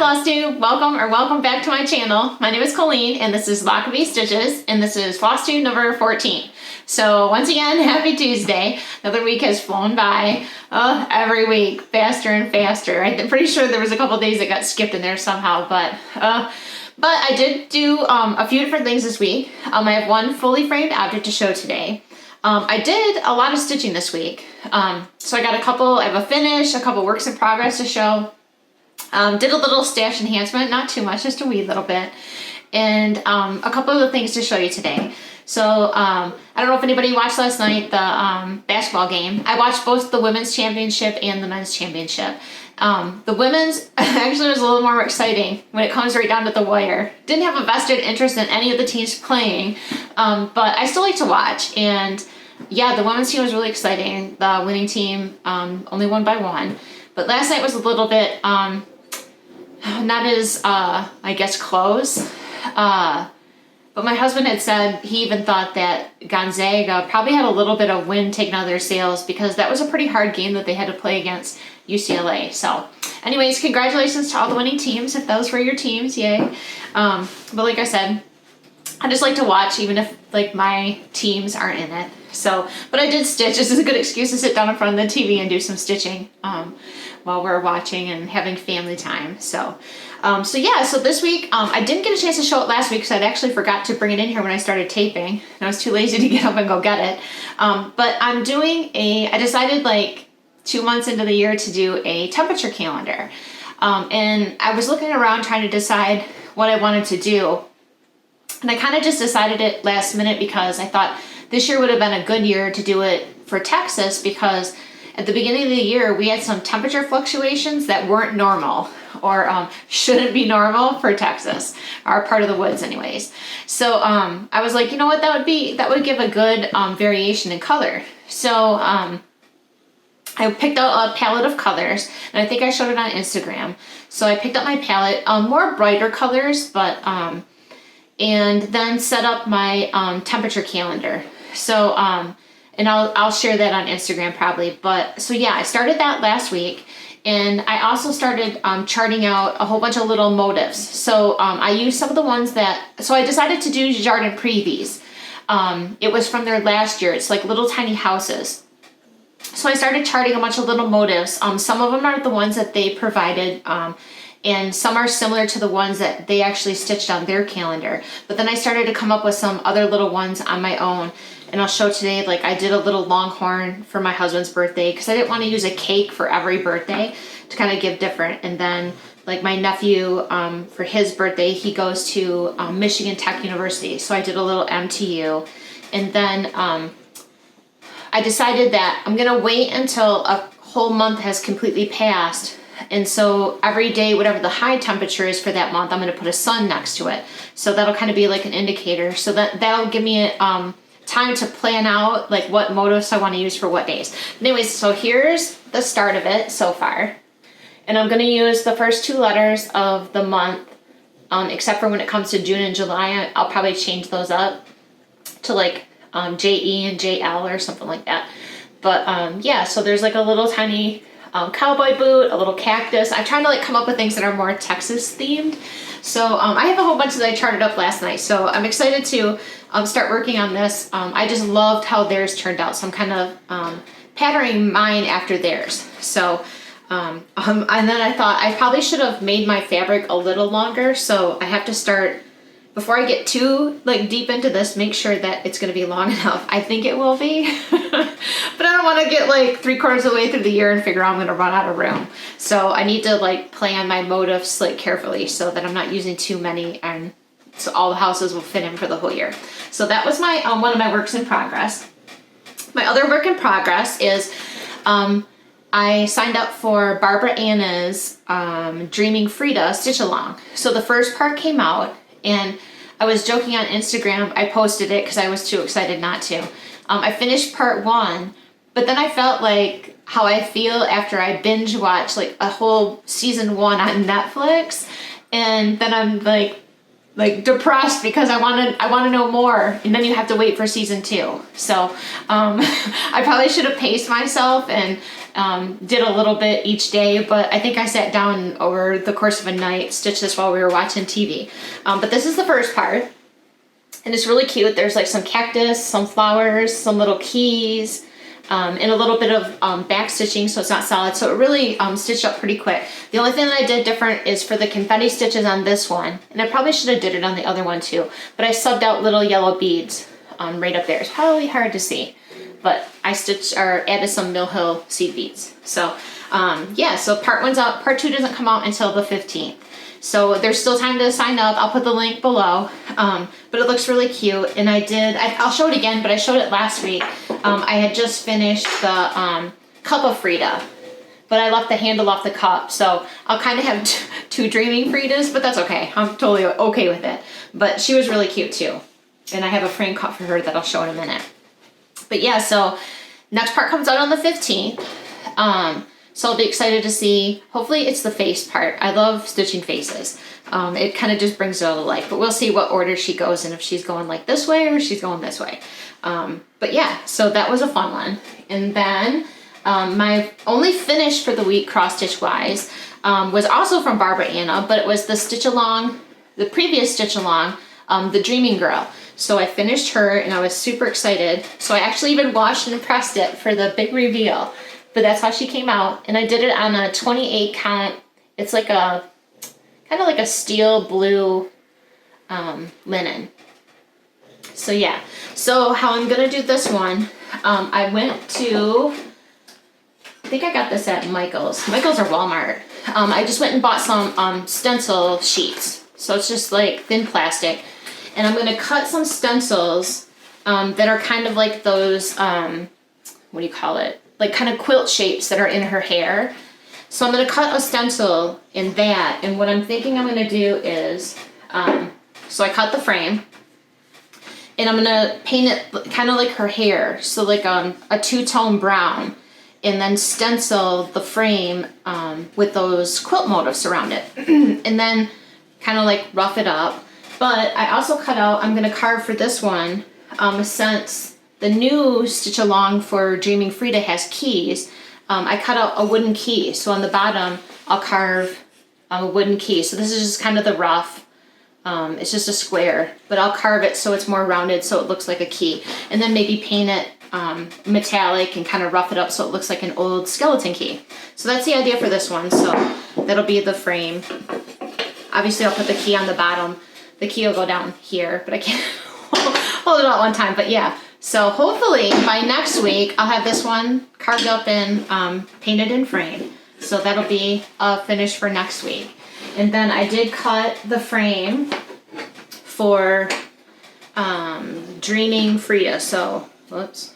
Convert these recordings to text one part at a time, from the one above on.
Flosstube, welcome back to my channel. My name is Colleen and this is Lochabay Stitches and this is Flosstube number 14. So once again, happy Tuesday. Another week has flown by every week, faster and faster. I'm pretty sure there was a couple days that got skipped in there somehow, but I did do a few different things this week. I have one fully framed object to show today. I did a lot of stitching this week. So I have a finish, a couple works in progress to show. Did a little stash enhancement, not too much, just a wee little bit. And a couple of the things to show you today. So I don't know if anybody watched last night, the basketball game. I watched both the women's championship and the men's championship. The women's actually was a little more exciting when it comes right down to the wire. Didn't have a vested interest in any of the teams playing, but I still like to watch. And yeah, the women's team was really exciting. The winning team only won by 1. But last night was a little bit not as, I guess, close. But my husband had said he even thought that Gonzaga probably had a little bit of wind taken out of their sails because that was a pretty hard game that they had to play against UCLA. So anyways, congratulations to all the winning teams if those were your teams, yay. But like I said, I just like to watch even if like my teams aren't in it. So, but I did stitch. This is a good excuse to sit down in front of the TV and do some stitching while we're watching and having family time. So this week I didn't get a chance to show it last week because I'd actually forgot to bring it in here when I started taping. And I was too lazy to get up and go get it. But I'm doing I decided like 2 months into the year to do a temperature calendar. And I was looking around trying to decide what I wanted to do. And I kind of just decided it last minute because I thought this year would have been a good year to do it for Texas because at the beginning of the year we had some temperature fluctuations that weren't normal or shouldn't be normal for Texas, our part of the woods anyways. So I was like, you know what, that would give a good variation in color. So I picked out a palette of colors, and I think I showed it on Instagram. So I picked up my palette, more brighter colors, but and then set up my temperature calendar. So and I'll share that on Instagram probably. But so yeah, I started that last week, and I also started charting out a whole bunch of little motifs. So I used some of the ones so I decided to do Jardin Prives. It was from their last year. It's like little tiny houses. So I started charting a bunch of little motifs. Some of them are the ones that they provided, and some are similar to the ones that they actually stitched on their calendar. But then I started to come up with some other little ones on my own. And I'll show today, like I did a little longhorn for my husband's birthday because I didn't want to use a cake for every birthday to kind of give different. And then like my nephew, for his birthday, he goes to Michigan Tech University. So I did a little MTU. And then I decided that I'm going to wait until a whole month has completely passed. And so every day, whatever the high temperature is for that month, I'm going to put a sun next to it. So that'll kind of be like an indicator. So that'll give me time to plan out like what motifs I want to use for what days. Anyways, so here's the start of it so far. And I'm going to use the first 2 letters of the month, except for when it comes to June and July. I'll probably change those up to like JE and JL or something like that. But yeah, so there's like a little tiny cowboy boot, a little cactus. I'm trying to like come up with things that are more Texas themed. So I have a whole bunch that I charted up last night. So I'm excited to start working on this. I just loved how theirs turned out. So I'm kind of patterning mine after theirs. So and then I thought I probably should have made my fabric a little longer. So I have to start, before I get too like deep into this, make sure that it's going to be long enough. I think it will be. But I don't want to get like 3/4 of the way through the year and figure out I'm going to run out of room. So I need to like plan my motifs like carefully so that I'm not using too many and so all the houses will fit in for the whole year. So that was my one of my works in progress. My other work in progress is I signed up for Barbara Anna's Dreaming Frida stitch along. So the first part came out and I was joking on Instagram. I posted it because I was too excited not to. I finished part 1, but then I felt like how I feel after I binge watch like a whole season 1 on Netflix. And then I'm like, like depressed because I want to know more, and then you have to wait for season 2. So I probably should have paced myself and did a little bit each day, but I think I sat down over the course of a night, stitched this while we were watching TV. But this is the first part, and it's really cute. There's like some cactus, some flowers, some little keys, and a little bit of back stitching, so it's not solid. So it really stitched up pretty quick. The only thing that I did different is for the confetti stitches on this one, and I probably should have did it on the other one too, but I subbed out little yellow beads right up there. It's probably hard to see, but I stitched or added some Mill Hill seed beads. So yeah, so part 1's out. Part 2 doesn't come out until the 15th. So there's still time to sign up. I'll put the link below, but it looks really cute. And I'll show it again, but I showed it last week. I had just finished the cup of Frida, but I left the handle off the cup. So I'll kind of have two dreaming Fridas, but that's okay. I'm totally okay with it. But she was really cute too. And I have a frame cut for her that I'll show in a minute. But yeah, so next part comes out on the 15th. So I'll be excited to see. Hopefully it's the face part. I love stitching faces. It kind of just brings it all to life, but we'll see what order she goes in, if she's going like this way or she's going this way. But yeah, so that was a fun one. And then my only finish for the week cross stitch wise was also from Barbara Anna, but it was the stitch along, the previous stitch along, the Dreaming Girl. So I finished her and I was super excited. So I actually even washed and pressed it for the big reveal. But that's how she came out, and I did it on a 28 count. It's like a kind of like a steel blue linen. So yeah, so how I'm gonna do this one, I went to, I think I got this at Michael's or Walmart. I just went and bought some stencil sheets, so it's just like thin plastic, and I'm gonna cut some stencils that are kind of like those what do you call it, like kind of quilt shapes that are in her hair. So I'm going to cut a stencil in that, and what I'm thinking I'm going to do is, so I cut the frame, and I'm going to paint it kind of like her hair, so like a two-tone brown, and then stencil the frame with those quilt motifs around it, and then kind of like rough it up. But I also cut out, I'm going to carve for this one, since the new stitch along for Dreaming Frida has keys, I cut out a wooden key. So on the bottom, I'll carve a wooden key. So this is just kind of the rough. It's just a square, but I'll carve it so it's more rounded so it looks like a key. And then maybe paint it metallic and kind of rough it up so it looks like an old skeleton key. So that's the idea for this one. So that'll be the frame. Obviously I'll put the key on the bottom. The key will go down here, but I can't hold it all at one time. But yeah. So hopefully by next week, I'll have this one carved up and painted in frame. So that'll be a finish for next week. And then I did cut the frame for Dreaming Frida. So, whoops,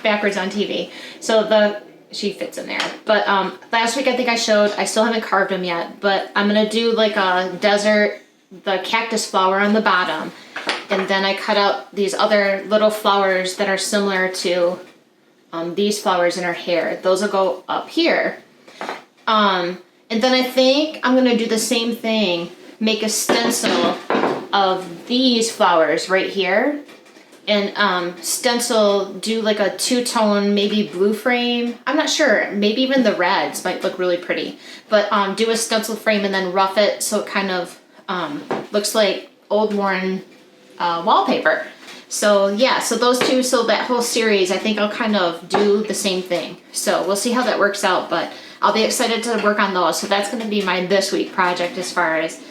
backwards on TV. So she fits in there. But last week I think I still haven't carved them yet, but I'm going to do like a desert, the cactus flower on the bottom. And then I cut out these other little flowers that are similar to these flowers in her hair. Those will go up here. And then I think I'm going to do the same thing, make a stencil of these flowers right here. And stencil, do like a two-tone, maybe blue frame. I'm not sure. Maybe even the reds might look really pretty. But do a stencil frame and then rough it so it kind of looks like old worn wallpaper. So yeah, so those two, so that whole series, I think I'll kind of do the same thing. So we'll see how that works out, but I'll be excited to work on those. So that's going to be my this week project as far as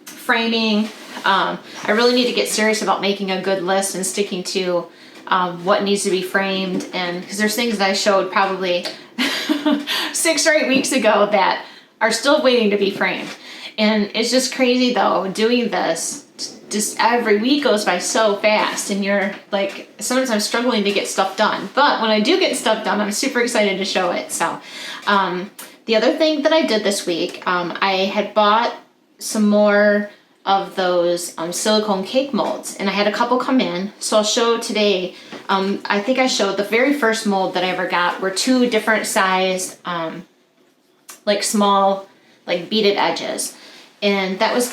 framing. I really need to get serious about making a good list and sticking to what needs to be framed, and because there's things that I showed probably 6 or 8 weeks ago that are still waiting to be framed. And it's just crazy though, doing this, just every week goes by so fast, and you're like, sometimes I'm struggling to get stuff done. But when I do get stuff done, I'm super excited to show it. So the other thing that I did this week, I had bought some more of those silicone cake molds, and I had a couple come in. So I'll show today, I think I showed the very first mold that I ever got were 2 different size, like small, like beaded edges. And that just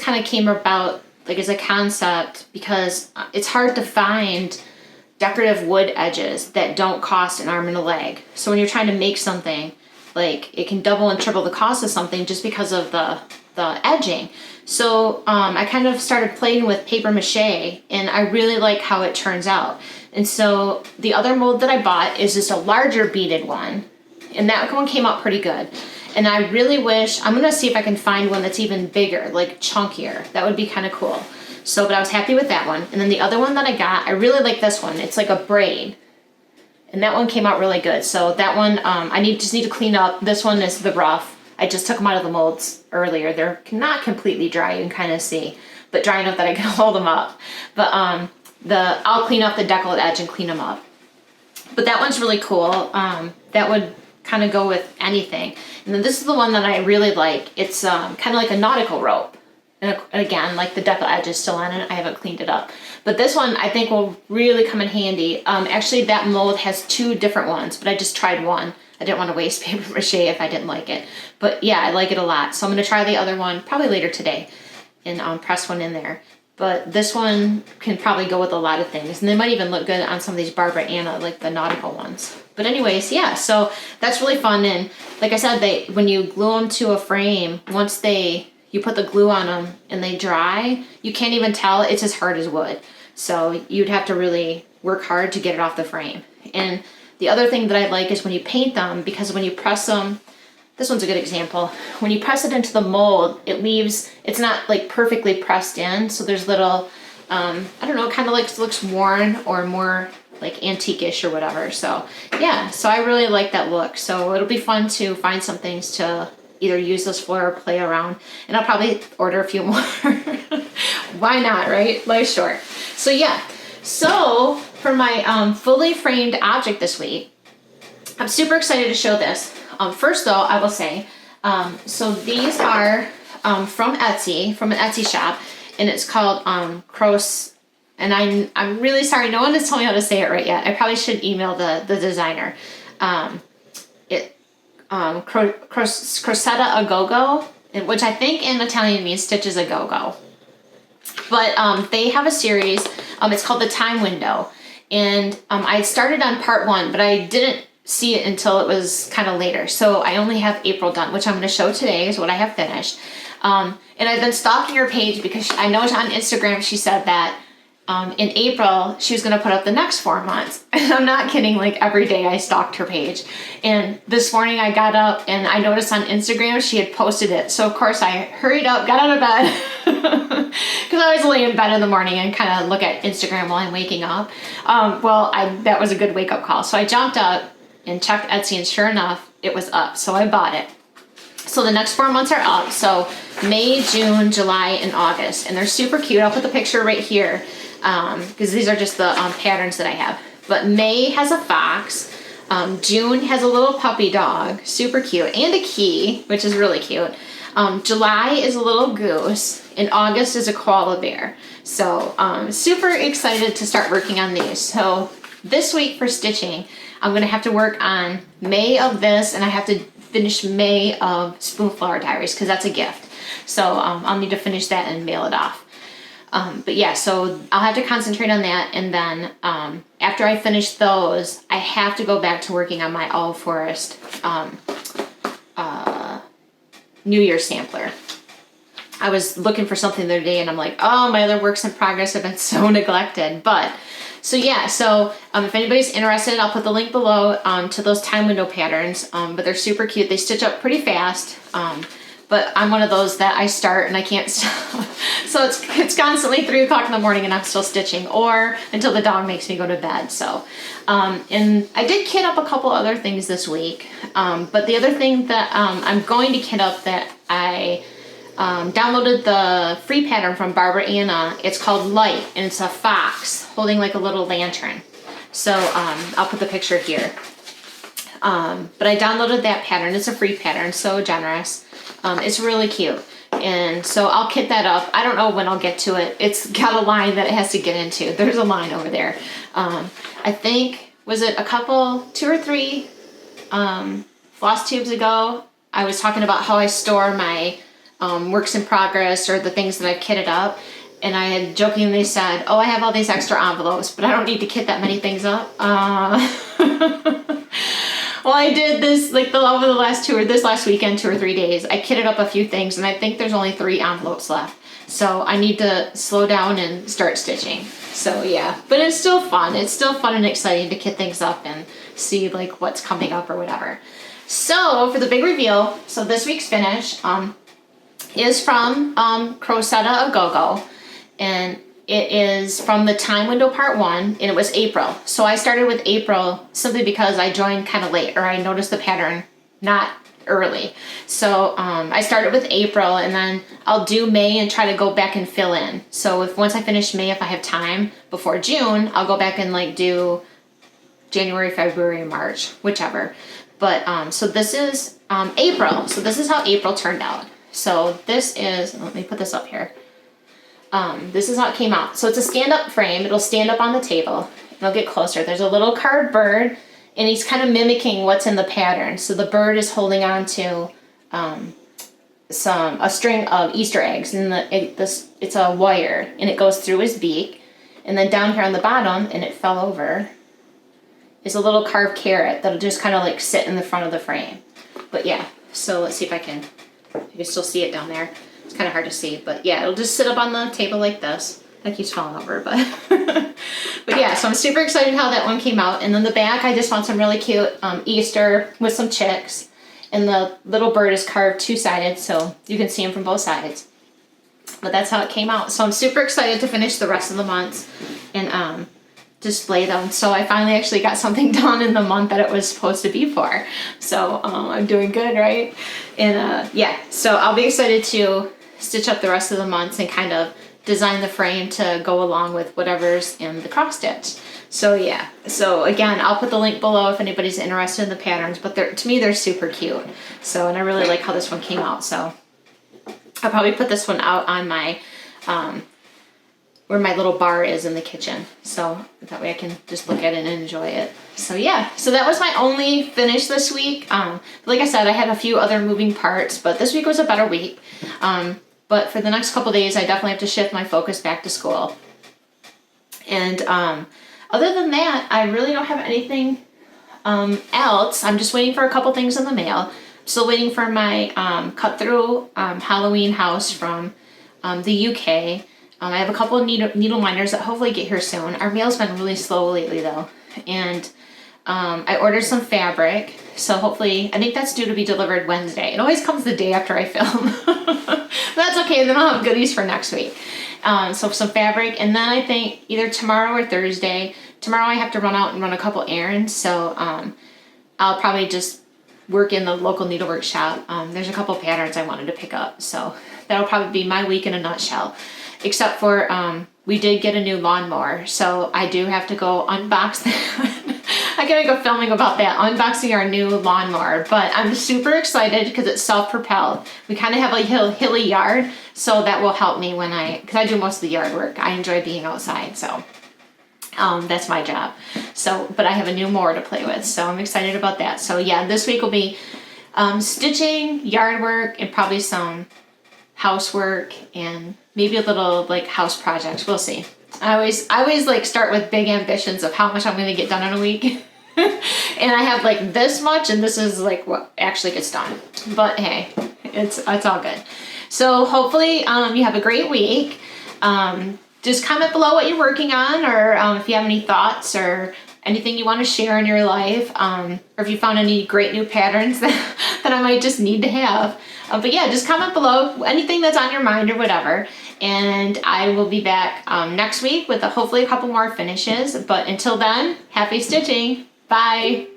kind of came about like as a concept because it's hard to find decorative wood edges that don't cost an arm and a leg. So when you're trying to make something, like it can double and triple the cost of something just because of the edging. So I kind of started playing with paper mache, and I really like how it turns out. And so the other mold that I bought is just a larger beaded one, and that one came out pretty good. And I really wish, I'm gonna see if I can find one that's even bigger, like chunkier. That would be kind of cool. So, but I was happy with that one. And then the other one that I got, I really like this one. It's like a braid. And that one came out really good. So that one, I just need to clean up. This one is the rough. I just took them out of the molds earlier. They're not completely dry, you can kind of see, but dry enough that I can hold them up. But I'll clean up the decolled edge and clean them up. But that one's really cool. That would kind of go with anything. And then this is the one that I really like. It's kind of like a nautical rope. And again, like the decolled edge is still on it. I haven't cleaned it up. But this one I think will really come in handy. Actually, that mold has two different ones, but I just tried one. I didn't want to waste paper mache if I didn't like it. But yeah, I like it a lot. So I'm going to try the other one probably later today and press one in there. But this one can probably go with a lot of things. And they might even look good on some of these Barbara Anna, like the nautical ones. But anyways, yeah, so that's really fun. And like I said, when you glue them to a frame, once you put the glue on them and they dry, you can't even tell. It's as hard as wood. So you'd have to really work hard to get it off the frame. And the other thing that I like is when you paint them, because when you press them, this one's a good example. When you press it into the mold, it's not like perfectly pressed in. So there's little, I don't know, kind of like looks worn or more like antique-ish or whatever. So yeah, so I really like that look. So it'll be fun to find some things to either use this for or play around. And I'll probably order a few more. Why not, right? Life's short. So yeah, so for my fully framed object this week, I'm super excited to show this. First though, I will say, so these are from Etsy, from an Etsy shop, and it's called Crocetta. And I'm really sorry, no one has told me how to say it right yet. I probably should email the designer. Crocetta a Gogo, which I think in Italian means stitches a go-go. But they have a series, it's called The Time Window. And I started on part 1, but I didn't see it until it was kind of later. So I only have April done, which I'm going to show today is what I have finished. And I've been stalking her page because I know on Instagram she said that in April she was going to put up the next 4 months. And I'm not kidding, like every day I stalked her page. And this morning I got up and I noticed on Instagram she had posted it. So of course I hurried up, got out of bed, because I always lay in bed in the morning and kind of look at Instagram while I'm waking up. That was a good wake up call. So I jumped up and checked Etsy, and sure enough, it was up. So I bought it. So the next 4 months are up. So May, June, July, and August. And they're super cute. I'll put the picture right here because these are just the patterns that I have. But May has a fox. June has a little puppy dog, super cute, and a key, which is really cute. July is a little goose, and August is a koala bear. So super excited to start working on these. So this week for stitching, I'm going to have to work on May of this, and I have to finish May of Spoonflower Diaries because that's a gift. So I'll need to finish that and mail it off. But yeah, so I'll have to concentrate on that, and then after I finish those, I have to go back to working on my All Forest New Year sampler. I was looking for something the other day, and I'm like, oh, my other works in progress have been so neglected. But so yeah, so if anybody's interested, I'll put the link below to those time window patterns. But they're super cute. They stitch up pretty fast. But I'm one of those that I start and I can't stop. So it's constantly 3 o'clock in the morning and I'm still stitching, or until the dog makes me go to bed. So, and I did kit up a couple other things this week. But the other thing that I'm going to kit up that I downloaded the free pattern from Barbara Anna. It's called Light, and it's a fox holding like a little lantern. So I'll put the picture here. But I downloaded that pattern. It's a free pattern, so generous. It's really cute. And so I'll kit that up. I don't know when I'll get to it. It's got a line that it has to get into. There's a line over there. I think, was it 2 or 3 floss tubes ago, I was talking about how I store my works in progress or the things that I've kitted up. And I had jokingly said, oh, I have all these extra envelopes, but I don't need to kit that many things up. Well, I did this like over the last this last weekend, 2 or 3 days. I kitted up a few things, and I think there's only 3 envelopes left. So I need to slow down and start stitching. So yeah, but it's still fun. It's still fun and exciting to kit things up and see like what's coming up or whatever. So for the big reveal, so this week's finish is from Crocetta a Go-Go, and it is from the time window part 1, and it was April. So I started with April simply because I joined kind of late, or I noticed the pattern not early. So I started with April, and then I'll do May and try to go back and fill in. So once I finish May, if I have time before June, I'll go back and like do January, February, March, whichever. But so this is April. So this is how April turned out. So this is, let me put this up here. This is how it came out. So it's a stand-up frame. It'll stand up on the table. It'll get closer. There's a little carved bird, and he's kind of mimicking what's in the pattern. So the bird is holding on to a string of Easter eggs, and it's a wire, and it goes through his beak. And then down here on the bottom, and it fell over, is a little carved carrot that'll just kind of like sit in the front of the frame. But yeah, so let's see if you can still see it down there. It's kind of hard to see, but yeah, it'll just sit up on the table like this. That keeps falling over, but but yeah, so I'm super excited how that one came out. And then the back, I just found some really cute Easter with some chicks, and the little bird is carved 2-sided, so you can see him from both sides. But that's how it came out. So I'm super excited to finish the rest of the months and display them. So I finally actually got something done in the month that it was supposed to be for. So I'm doing good, right? And yeah, so I'll be excited to stitch up the rest of the months and kind of design the frame to go along with whatever's in the cross stitch. So yeah, so again, I'll put the link below if anybody's interested in the patterns, but to me they're super cute. So, and I really like how this one came out. So I'll probably put this one out on my where my little bar is in the kitchen, so that way I can just look at it and enjoy it. So yeah, so that was my only finish this week. Like I said, I had a few other moving parts, but this week was a better week. But for the next couple days, I definitely have to shift my focus back to school. And other than that, I really don't have anything else. I'm just waiting for a couple things in the mail. Still waiting for my cut-through Halloween house from the UK. I have a couple of needle minders that hopefully get here soon. Our mail's been really slow lately, though. And I ordered some fabric, so hopefully, I think that's due to be delivered Wednesday. It always comes the day after I film. That's okay, then I'll have goodies for next week. So some fabric, and then I think either tomorrow or Thursday. Tomorrow I have to run out and run a couple errands, so I'll probably just work in the local needlework shop. There's a couple patterns I wanted to pick up, so that'll probably be my week in a nutshell. Except for we did get a new lawnmower, so I do have to go unbox that. I gotta go filming about that, unboxing our new lawnmower. But I'm super excited because it's self-propelled. We kind of have a hilly yard, so that will help me because I do most of the yard work. I enjoy being outside, so that's my job. So, but I have a new mower to play with, so I'm excited about that. So yeah, this week will be stitching, yard work, and probably some housework and maybe a little like house projects. We'll see. I always like start with big ambitions of how much I'm going to get done in a week. And I have like this much, and this is like what actually gets done. But hey, it's all good. So hopefully you have a great week. Just comment below what you're working on, or if you have any thoughts or anything you want to share in your life, or if you found any great new patterns that I might just need to have. But yeah, just comment below anything that's on your mind or whatever. And I will be back next week with hopefully a couple more finishes. But until then, happy stitching. Bye.